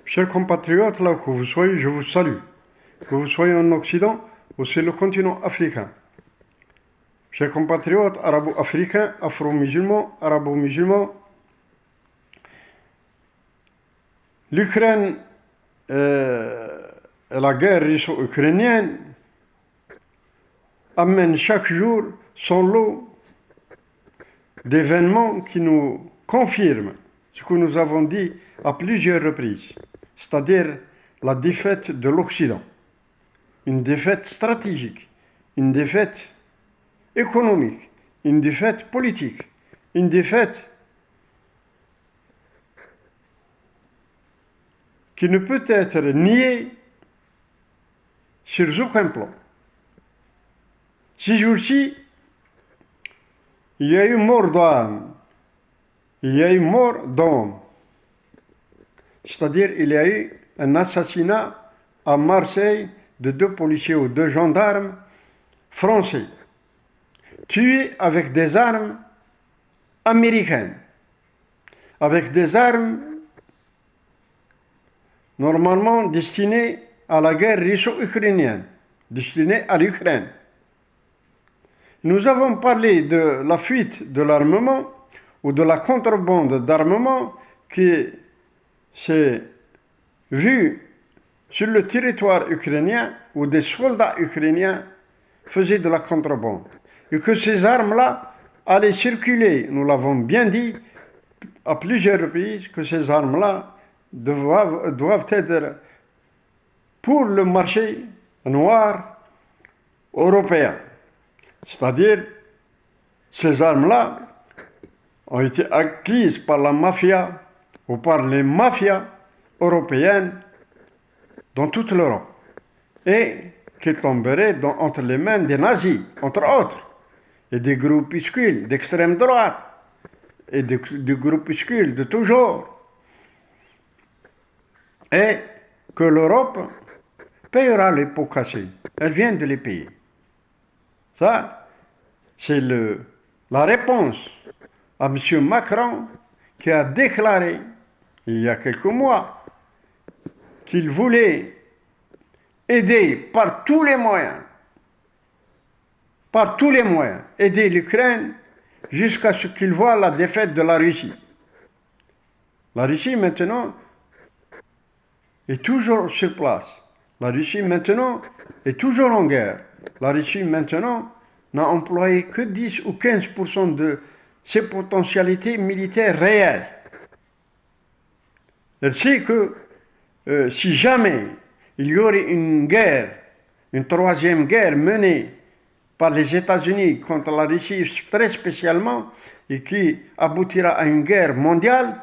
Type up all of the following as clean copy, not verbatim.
Chers compatriotes, là que vous soyez, je vous salue. Que vous soyez en Occident ou sur le continent africain. Chers compatriotes arabo-africains, afro-musulmans, arabo-musulmans, l'Ukraine et la guerre russo-ukrainienne amènent chaque jour son lot d'événements qui nous confirment ce que nous avons dit à plusieurs reprises, c'est-à-dire la défaite de l'Occident, une défaite stratégique, une défaite économique, une défaite politique, une défaite qui ne peut être niée sur aucun plan. Ces jours-ci, il y a eu mort d'âme, il y a eu mort d'homme. C'est-à-dire, il y a eu un assassinat à Marseille de 2 policiers ou 2 gendarmes français, tués avec des armes américaines, avec des armes normalement destinées à la guerre russo-ukrainienne, destinées à l'Ukraine. Nous avons parlé de la fuite de l'armement ou de la contrebande d'armement qui s'est vue sur le territoire ukrainien où des soldats ukrainiens faisaient de la contrebande. Et que ces armes-là allaient circuler, nous l'avons bien dit à plusieurs reprises, que ces armes-là doivent être pour le marché noir européen. C'est-à-dire, ces armes-là ont été acquises par la mafia ou par les mafias européennes dans toute l'Europe et qui tomberaient entre les mains des nazis, entre autres, et des groupuscules d'extrême droite et des groupuscules de tout genre. Et que l'Europe payera les pots cassés. Elle vient de les payer. Ça, c'est la réponse à M. Macron qui a déclaré, il y a quelques mois, qu'il voulait aider par tous les moyens, aider l'Ukraine jusqu'à ce qu'il voie la défaite de la Russie. La Russie, maintenant, est toujours sur place. La Russie, maintenant, est toujours en guerre. La Russie, maintenant, n'a employé que 10 ou 15% de ses potentialités militaires réelles. Elle sait que si jamais il y aurait une guerre, une troisième guerre menée par les États-Unis contre la Russie très spécialement, et qui aboutira à une guerre mondiale,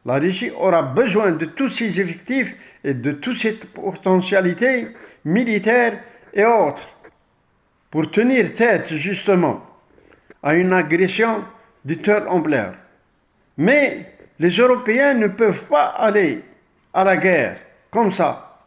la Russie aura besoin de tous ses effectifs et de toutes ses potentialités militaires et autres pour tenir tête justement à une agression de telle ampleur. Mais les Européens ne peuvent pas aller à la guerre comme ça,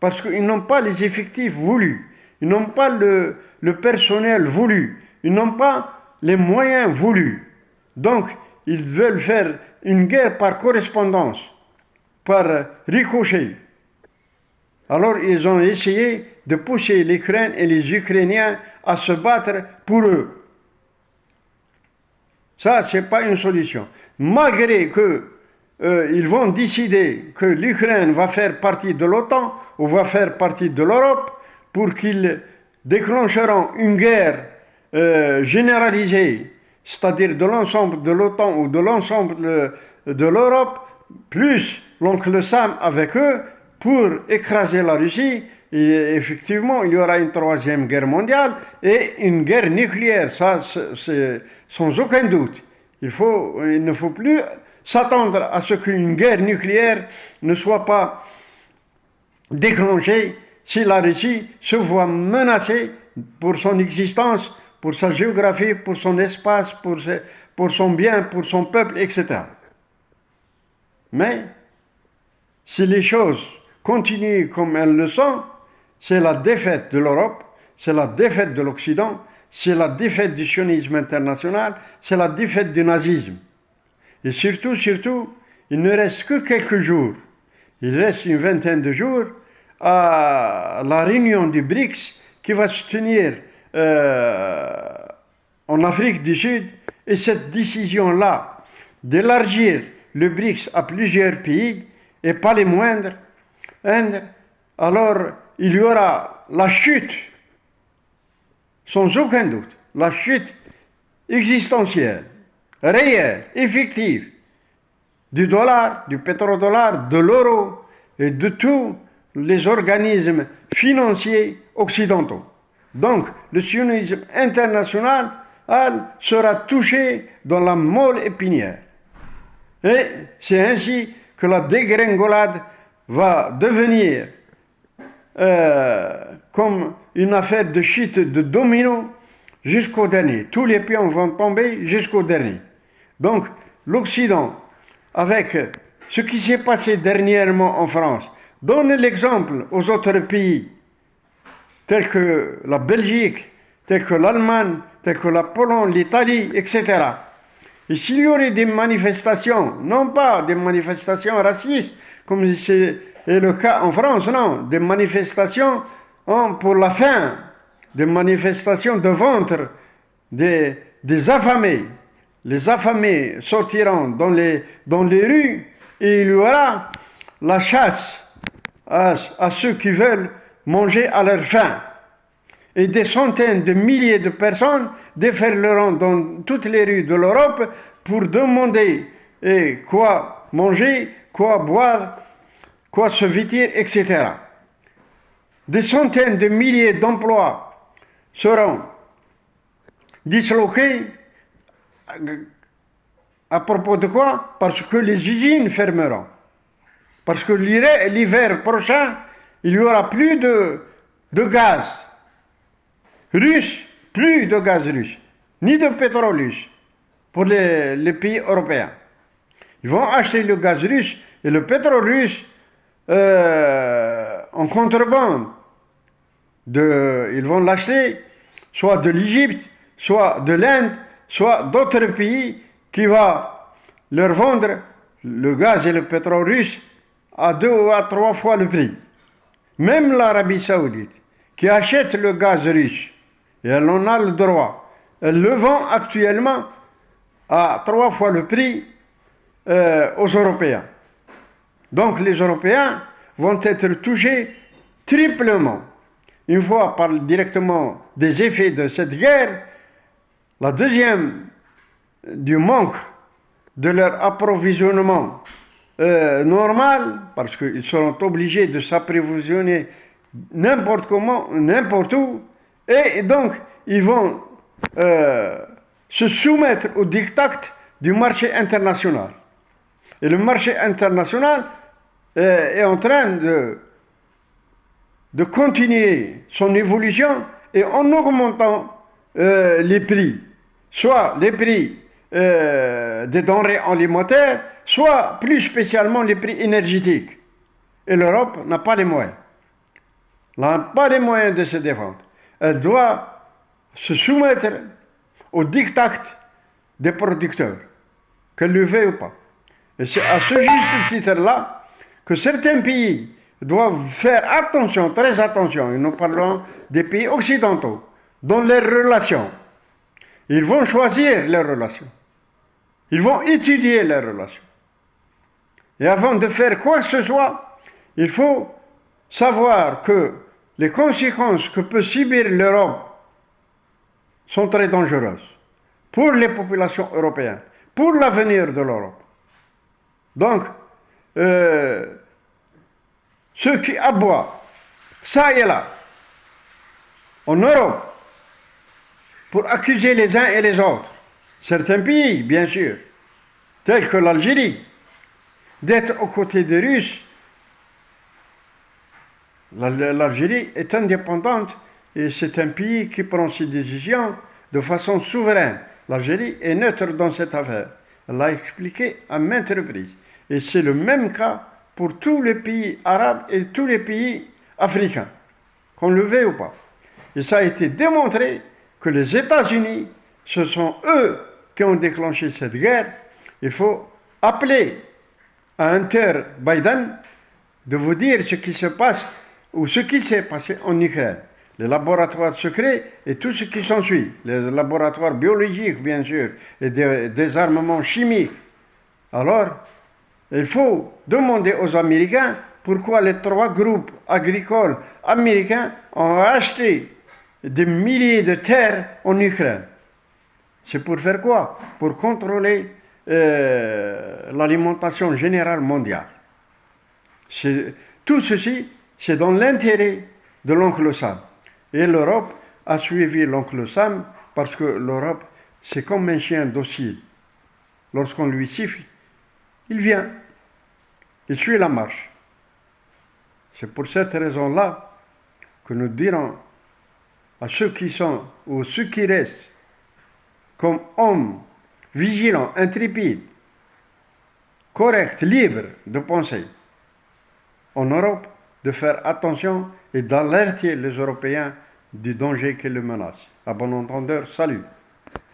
parce qu'ils n'ont pas les effectifs voulus, ils n'ont pas le personnel voulu, ils n'ont pas les moyens voulus. Donc, ils veulent faire une guerre par correspondance, par ricochet. Alors, ils ont essayé de pousser l'Ukraine et les Ukrainiens à se battre pour eux. Ça, ce n'est pas une solution. Malgré qu'ils vont décider que l'Ukraine va faire partie de l'OTAN ou va faire partie de l'Europe, pour qu'ils déclencheront une guerre généralisée, c'est-à-dire de l'ensemble de l'OTAN ou de l'ensemble de l'Europe, plus l'oncle Sam avec eux, pour écraser la Russie. Et effectivement, il y aura une troisième guerre mondiale et une guerre nucléaire, ça c'est sans aucun doute. Il ne faut plus s'attendre à ce qu'une guerre nucléaire ne soit pas déclenchée si la Russie se voit menacée pour son existence, pour sa géographie, pour son espace, pour son bien, pour son peuple, etc. Mais si les choses continuent comme elles le sont, c'est la défaite de l'Europe, c'est la défaite de l'Occident, c'est la défaite du sionisme international, c'est la défaite du nazisme. Et surtout, il ne reste que quelques jours. Il reste une vingtaine de jours à la réunion du BRICS qui va se tenir en Afrique du Sud. Et cette décision-là d'élargir le BRICS à plusieurs pays, et pas les moindres, alors il y aura la chute, sans aucun doute, la chute existentielle, réelle, effective, du dollar, du pétrodollar, de l'euro et de tous les organismes financiers occidentaux. Donc, le sionisme international sera touché dans la moelle épinière. Et c'est ainsi que la dégringolade va devenir comme une affaire de chute de domino jusqu'au dernier. Tous les pions vont tomber jusqu'au dernier. Donc, l'Occident, avec ce qui s'est passé dernièrement en France, donne l'exemple aux autres pays, tels que la Belgique, tels que l'Allemagne, tels que la Pologne, l'Italie, etc. Et s'il y aurait des manifestations, non pas des manifestations racistes, comme c'est le cas en France, non, des manifestations pour la faim, des manifestations de ventre, des affamés. Les affamés sortiront dans les rues et il y aura la chasse à ceux qui veulent manger à leur faim. Et des centaines de milliers de personnes déferleront dans toutes les rues de l'Europe pour demander quoi manger, quoi boire, quoi se vêtir, etc. Des centaines de milliers d'emplois seront disloqués. À propos de quoi? Parce que les usines fermeront. Parce que l'hiver prochain, il n'y aura plus de gaz russe, plus de gaz russe, ni de pétrole russe pour les pays européens. Ils vont acheter le gaz russe et le pétrole russe en contrebande. Ils vont l'acheter soit de l'Égypte, soit de l'Inde, soit d'autres pays qui vont leur vendre le gaz et le pétrole russe à 2 ou à 3 fois le prix. Même l'Arabie Saoudite, qui achète le gaz russe, et elle en a le droit, elle le vend actuellement à 3 fois le prix aux Européens. Donc les Européens vont être touchés triplement. Une fois par directement des effets de cette guerre, la deuxième du manque de leur approvisionnement normal, parce qu'ils seront obligés de s'approvisionner n'importe comment, n'importe où, et donc ils vont se soumettre au diktat du marché international. Et le marché international est en train de continuer son évolution et en augmentant les prix, soit les prix des denrées alimentaires, soit plus spécialement les prix énergétiques. Et l'Europe n'a pas les moyens. Elle n'a pas les moyens de se défendre. Elle doit se soumettre au diktat des producteurs, qu'elle le veuille ou pas. Et c'est à ce juste titre-là que certains pays doivent faire attention, très attention, et nous parlons des pays occidentaux, dans leurs relations. Ils vont choisir leurs relations. Ils vont étudier leurs relations. Et avant de faire quoi que ce soit, il faut savoir que les conséquences que peut subir l'Europe sont très dangereuses pour les populations européennes, pour l'avenir de l'Europe. Donc, ceux qui aboient, ça et là, en Europe, pour accuser les uns et les autres, certains pays, bien sûr, tels que l'Algérie, d'être aux côtés des Russes. L'Algérie est indépendante et c'est un pays qui prend ses décisions de façon souveraine. L'Algérie est neutre dans cette affaire. Elle l'a expliqué à maintes reprises. Et c'est le même cas pour tous les pays arabes et tous les pays africains, qu'on le veuille ou pas. Et ça a été démontré que les États-Unis, ce sont eux qui ont déclenché cette guerre. Il faut appeler à Hunter Biden de vous dire ce qui se passe ou ce qui s'est passé en Ukraine. Les laboratoires secrets et tout ce qui s'ensuit. Les laboratoires biologiques, bien sûr, et des armements chimiques. Alors, il faut demander aux Américains pourquoi les 3 groupes agricoles américains ont acheté des milliers de terres en Ukraine. C'est pour faire quoi? Pour contrôler l'alimentation générale mondiale. Tout ceci, c'est dans l'intérêt de l'oncle Sam. Et l'Europe a suivi l'oncle Sam parce que l'Europe, c'est comme un chien docile. Lorsqu'on lui siffle, il vient. Il suit la marche. C'est pour cette raison-là que nous dirons à ceux qui sont ou ceux qui restent comme hommes vigilants, intrépides, corrects, libres de penser en Europe, de faire attention et d'alerter les Européens du danger qui les menace. À bon entendeur, salut.